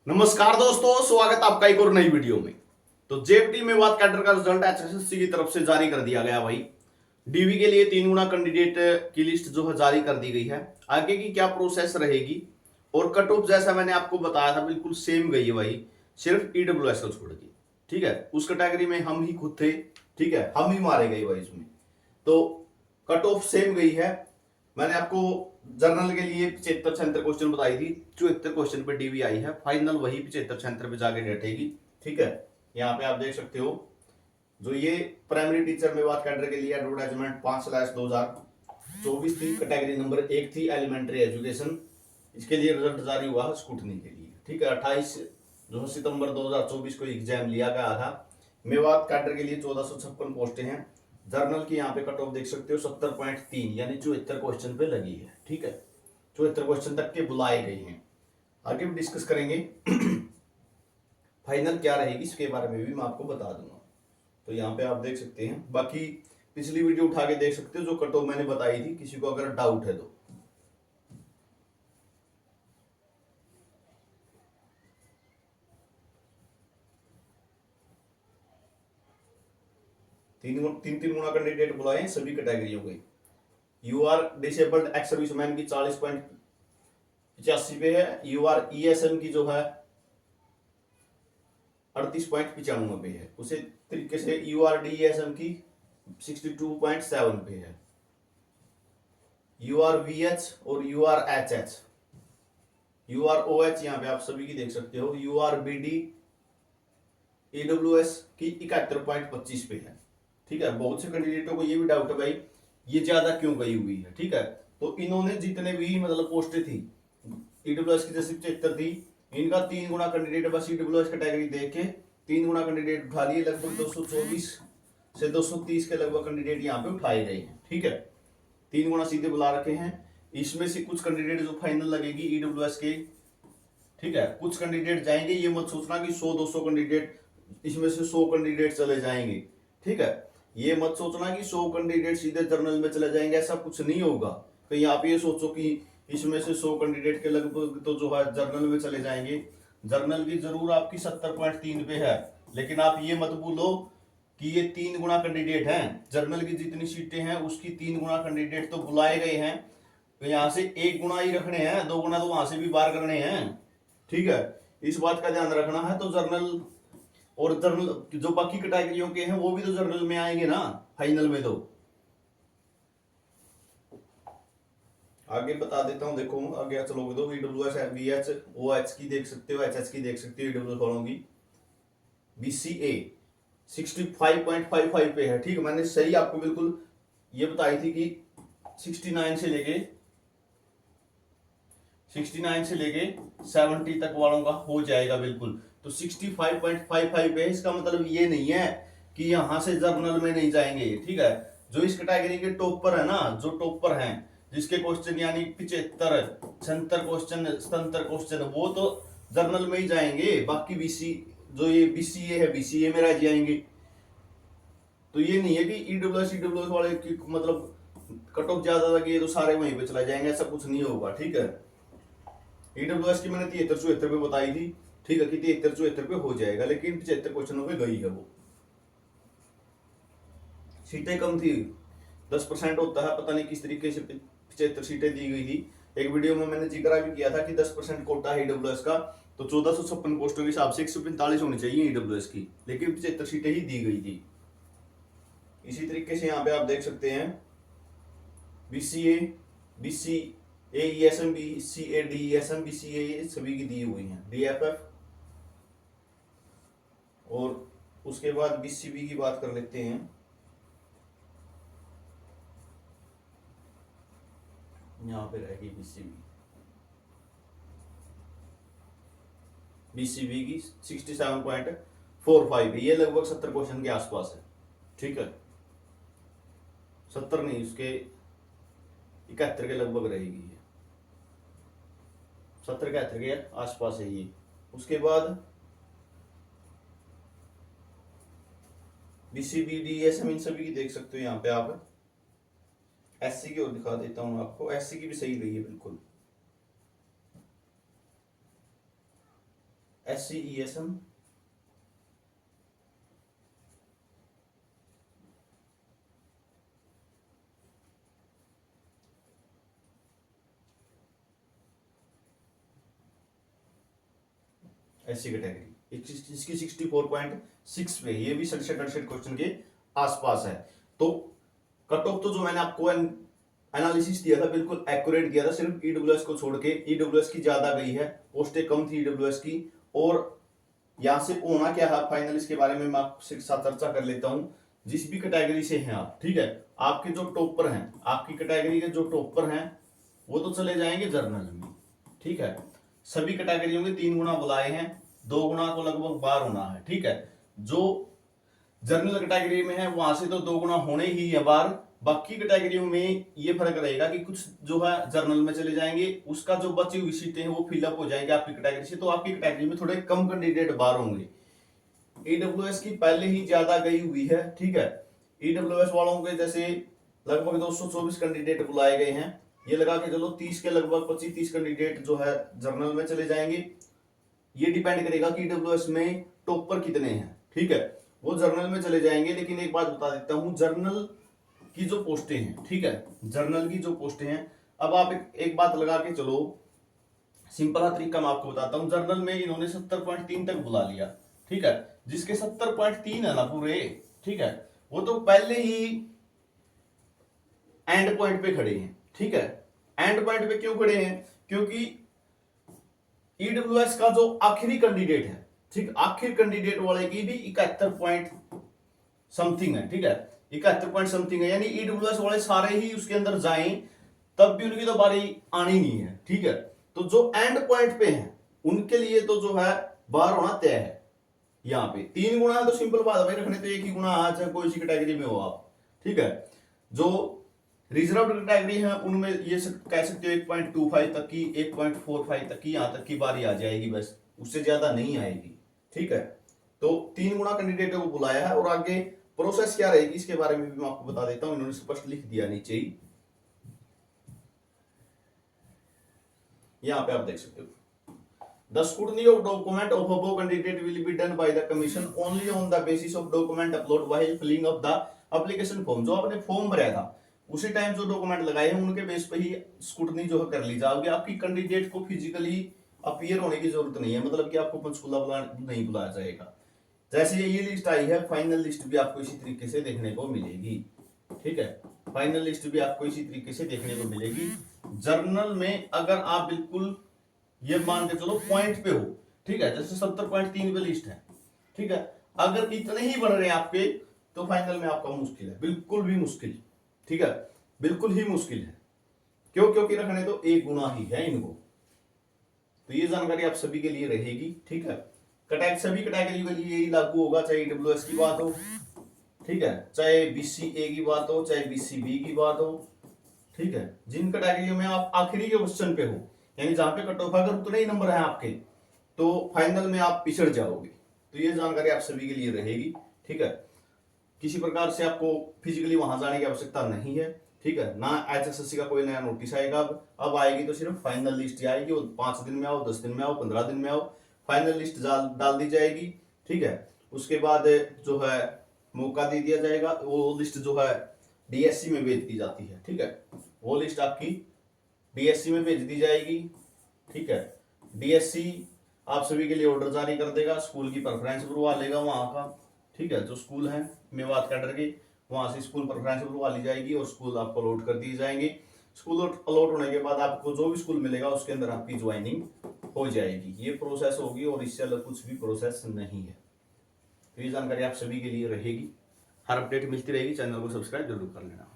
नमस्कार दोस्तों, स्वागत आपका एक और नई वीडियो में। तो जेपीटी में बात कैडर का रिजल्ट एचएसएससी की तरफ से जारी कर दिया गया भाई। डीवी के लिए 3 गुना कैंडिडेट की लिस्ट जो है जारी कर दी गई है। आगे की क्या प्रोसेस रहेगी और कट ऑफ जैसा मैंने आपको बताया था बिल्कुल सेम गई है भाई, सिर्फ ईडब्ल्यूएस को छोड़ के। ठीक है, उस कैटेगरी में हम ही खुद थे। ठीक है, हम ही मारे गए भाई इसमें। तो कट ऑफ सेम गई है। मैंने आपको जर्नल के लिए 75-76 क्वेश्चन बताई थी, 74 क्वेश्चन पे डीवी आई है। फाइनल वही 75-76 पे जाके डटेगी। ठीक है, यहाँ पे आप देख सकते हो जो ये प्राइमरी टीचर में बात कैडर के लिए एडवर्टाइजमेंट 5/2024 थी। कैटेगरी नंबर 1 थी एलिमेंट्री एजुकेशन। इसके लिए रिजल्ट जारी हुआ है स्कूटनी के लिए। ठीक है, 28 जो सितंबर 2024 को एग्जाम लिया गया था। मेवात कैडर के लिए 1456 पोस्टें हैं। जर्नल की यहाँ पे कट ऑफ देख सकते हो 70.3 यानी 74 क्वेश्चन पे लगी है। ठीक है, 74 क्वेश्चन तक के बुलाए गए हैं। आगे भी डिस्कस करेंगे। फाइनल क्या रहेगी इसके बारे में भी मैं आपको बता दूंगा। तो यहाँ पे आप देख सकते हैं, बाकी पिछली वीडियो उठा के देख सकते हो जो कट ऑफ मैंने बताई थी, किसी को अगर डाउट है तो। तीन तीन गुना कैंडिडेट बुलाए सभी कैटेगरियों के। U R disabled ex serviceman की 40.85 पे है। यू आर ईएसएम की जो है 38.95 पे है। उसी तरीके से यू आर डीएसएम की 62.7 पे है। यू आर वीएच और U R H H, U R O H यहाँ पे आप सभी की देख सकते हो। U R B D EWS की 71.25 पे है। ठीक है, बहुत से कैंडिडेटों को ये भी डाउट है भाई ये ज्यादा क्यों गई हुई है। ठीक है, तो इन्होंने जितने भी मतलब पोस्टें थी ईडब्ल्यूएस की जैसे 75 थी, इनका 3 गुना कैंडिडेट बस ईडब्ल्यूएस कैटेगरी देख के 3 गुना कैंडिडेट उठा लिए। लगभग 224 से 230 के लगभग कैंडिडेट यहाँ पे उठाए गए हैं। ठीक है, 3 गुना सीधे बुला रखे हैं। इसमें से कुछ कैंडिडेट जो फाइनल लगेगी ईडब्ल्यूएस के। ठीक है, कुछ कैंडिडेट जाएंगे, ये मत सोचना कि 100-200 कैंडिडेट इसमें से 100 कैंडिडेट चले जाएंगे। ठीक है, ये मत सोचना कि 100 कैंडिडेट सीधे जर्नल में चले जाएंगे, ऐसा कुछ नहीं होगा। कहीं आप ये सोचो कि इसमें से 100 कैंडिडेट के लगभग तो जो है जर्नल में चले जाएंगे। जर्नल की जरूर आपकी 70.3 पे है, लेकिन आप ये मत भूलो कि ये 3 गुना कैंडिडेट हैं। जर्नल की जितनी सीटें हैं उसकी 3 गुना कैंडिडेट तो बुलाए गए हैं। तो यहाँ से 1 गुना ही रखने हैं, 2 गुना तो वहां से भी बाहर करने हैं। ठीक है, इस बात का ध्यान रखना है। तो जर्नल और जर्नल जो बाकी कैटेगरियों के हैं वो भी तो जर्नल में आएंगे ना फाइनल में। तो आगे बता देता हूँ, देखो आगे चलोगे तो ईडब्ल्यूएस वीएच ओएच की देख सकते हो, एचएच की देख सकते हो, ईडब्ल्यूएस वालों की बीसीए 65.55 पे है। ठीक है, मैंने सही आपको बिल्कुल ये बताई थी कि 69 से लेके 70 तक वालों का हो जाएगा बिल्कुल। तो 65.55 पे, इसका मतलब ये नहीं है कि यहां से जर्नल में नहीं जाएंगे। ठीक है, जो इस कैटेगरी के टॉपर है ना, जो टॉपर हैं जिसके क्वेश्चन यानी 75 76 क्वेश्चन 77 क्वेश्चन, वो तो जर्नल में ही जाएंगे। बाकी बीसी जो ये बीसीए है बीसीए में रह जाएंगे। तो ये नहीं है कि ईडब्ल्यूएस वाले की मतलब कट ऑफ ज्यादा लगी है तो सारे वहीं पे चला जाएंगे, ऐसा कुछ नहीं होगा। ठीक है, ईडब्ल्यूएस की मैंने 73-74 पे बताई थी। ठीक है कि 73-74 पे हो जाएगा, लेकिन 75 क्वेश्चनों पे गई है वो। सीटें कम थी, 10% होता है, पता नहीं किस तरीके से 75 सीटें दी गई थी। एक वीडियो में मैंने जिक्र भी किया था कि 10% कोटा है ईडब्ल्यूएस का। तो 1456 पोस्टों के हिसाब से 145 होनी चाहिए ईडब्ल्यूएस की, लेकिन 75 सीटें ही दी गई थी। इसी तरीके से यहाँ पे आप देख सकते हैं बीसीए बीसी एईएसएम बीसीए डीईएसएम बीसीए सभी की दी हुई हैं, डीएफएफ। और उसके बाद बीसीबी की बात कर लेते हैं। यहाँ पे रहेगी बीसीबी बीसीबी की 67.45 है, ये लगभग 70 क्वेश्चन के आसपास है। ठीक है, 70 नहीं, उसके 71 के लगभग रहेगी ये, 70-71 के आसपास है ये। उसके बाद बीसीबी डीएसएम इन सभी की देख सकते हो यहाँ पे आप। एससी की और दिखा देता हूँ आपको, एससी की भी सही रही है बिल्कुल। SCESM, SC कैटेगरी इसकी 64.6 पे, ये भी 67-68 क्वेश्चन के आसपास है। तो कट ऑफ तो जो मैंने आपको एनालिसिस दिया था बिल्कुल एक्यूरेट दिया था, सिर्फ ईडब्ल्यूएस को छोड़ के। ईडब्ल्यूएस की ज्यादा गई है, पोस्टें कम थी ईडब्ल्यूएस की। और यहां से होना क्या है फाइनल, इसके बारे में मैं आपके साथ चर्चा कर लेता हूं। जिस भी कैटेगरी से हैं आप, ठीक है, आपके जो टॉपर हैं, आपकी कैटेगरी के जो टॉपर हैं वो तो चले जाएंगे जर्नल में, ठीक है। सभी कैटेगरियों के 3 गुना बुलाए हैं, 2 गुना को लगभग बार होना है, ठीक है। जो जर्नल कैटेगरी में है वहां से तो 2 गुना होने ही है बार। बाकी कैटेगरियों में ये फर्क रहेगा कि कुछ जो है जर्नल में चले जाएंगे, उसका जो बची हुई सीटें हैं वो फिलअप हो जाएंगे आपकी कैटेगरी से, तो आपकी कैटेगरी में थोड़े कम कैंडिडेट बार होंगे। ईडब्ल्यूएस की पहले ही ज्यादा गई हुई है, ठीक है। ईडब्ल्यूएस वालों के जैसे लगभग 224 कैंडिडेट बुलाए गए हैं, ये लगा के चलो 30 के लगभग 25-30 कैंडिडेट जो है जर्नल में चले जाएंगे। ये डिपेंड करेगा कि ईडब्ल्यूएस में टॉपर कितने हैं, ठीक है, वो जर्नल में चले जाएंगे। लेकिन एक बात बता देता हूं, जर्नल की जो पोस्टें हैं, ठीक है, जर्नल की जो पोस्टें हैं, अब आप एक बात लगा के चलो, सिंपल तरीका मैं आपको बताता हूं। जर्नल में इन्होंने 70.3 तक बुला लिया, ठीक है, जिसके 70.3 है ना पूरे, ठीक है, वो तो पहले ही एंड पॉइंट पे खड़े हैं, ठीक है। एंड पॉइंट पे क्यों खड़े हैं? क्योंकि ईडब्ल्यूएस का जो आखिरी कैंडिडेट है, ठीक, आखिर कैंडिडेट वाले की भी 71 पॉइंट समथिंग है, ठीक है, 71 पॉइंट समथिंग है। यानी ईडब्ल्यूएस वाले सारे ही उसके अंदर जाएं तब भी उनकी तो बारी आनी नहीं है, ठीक है। तो जो एंड पॉइंट पे हैं उनके लिए तो जो है बाहर होना तय है। यहाँ पे 3 गुना है तो सिंपल बात है भाई, रखने तो एक ही गुना आ, चाहे कोई सी कैटेगरी में हो आप, ठीक है। जो रिजर्व कैटेगरी है उनमें ये कह सकते हो 1.25 तक की, 1.45 तक की, यहां तक की बारी आ जाएगी, बस उससे ज्यादा नहीं आएगी, ठीक है। तो 3 गुना कैंडिडेटों को बुलाया है। और आगे प्रोसेस क्या रहेगी इसके बारे में भी मैं आपको बता देता हूं, इन्होंने स्पष्ट लिख दिया नीचे ही, यहां पे आप देख सकते हो। The scrutiny of document of above candidate will be done by the commission only on the basis of document upload while filling up the application form। जो आपने फॉर्म भरा था उसी टाइम जो डॉक्यूमेंट लगाए हैं उनके बेस पे ही स्क्रूटनी जो है कर ली जाएगी। आपकी कैंडिडेट को फिजिकली अपीयर होने की जरूरत नहीं है, मतलब कि आपको पंचकूला नहीं बुलाया जाएगा। जैसे ये लिस्ट आई है, फाइनल लिस्ट भी आपको इसी तरीके से देखने को मिलेगी, ठीक है, फाइनल लिस्ट भी आपको इसी तरीके से देखने को मिलेगी। जर्नल में अगर आप बिल्कुल ये मान के चलो पॉइंट पे हो, ठीक है, जैसे 70.3 पे लिस्ट है, ठीक है, अगर इतने ही बन रहे हैं आपके तो फाइनल में आपका मुश्किल है, बिल्कुल भी मुश्किल, ठीक है, बिल्कुल ही मुश्किल है। क्यों? क्योंकि रखने तो 1 गुना ही है इनको। तो ये जानकारी आप सभी के लिए रहेगी, ठीक है। सभी कैटेगरी के लिए यही लागू होगा, चाहे ईडब्ल्यूएस की बात हो, ठीक है, चाहे बीसीए की बात हो, चाहे बीसीबी की बात हो, ठीक है। जिन कैटेगरियों में आप आखिरी के क्वेश्चन पे हो, यानी जहां पे कट ऑफ अगर उतने ही नंबर है आपके, तो फाइनल में आप पिछड़ जाओगे। तो ये जानकारी आप सभी के लिए रहेगी, ठीक है। किसी प्रकार से आपको फिजिकली वहां जाने की आवश्यकता नहीं है, ठीक है ना। एचएसएससी का कोई नया नोटिस आएगा, अब आएगी तो सिर्फ फाइनल लिस्ट आएगी। वो 5 दिन में आओ, 10 दिन में आओ, 15 दिन में आओ, फाइनल लिस्ट डाल दी जाएगी, ठीक है। उसके बाद जो है मौका दे दिया जाएगा, वो लिस्ट जो है डीएससी में भेज दी जाती है, ठीक है, वो लिस्ट आपकी डीएससी में भेज दी जाएगी, ठीक है। डीएससी आप सभी के लिए ऑर्डर जारी कर देगा, स्कूल की प्रेफरेंस भरवा लेगा वहां का, ठीक है, जो स्कूल है मेवात कैडर के, वहां से स्कूल प्रेफरेंस भरवा ली जाएगी और स्कूल आपको अलॉट कर दिए जाएंगे। स्कूल अलॉट होने के बाद आपको जो भी स्कूल मिलेगा उसके अंदर आपकी ज्वाइनिंग हो जाएगी। ये प्रोसेस होगी और इससे अलग कुछ भी प्रोसेस नहीं है। तो ये जानकारी आप सभी के लिए रहेगी, हर अपडेट मिलती रहेगी, चैनल को सब्सक्राइब जरूर कर लेना।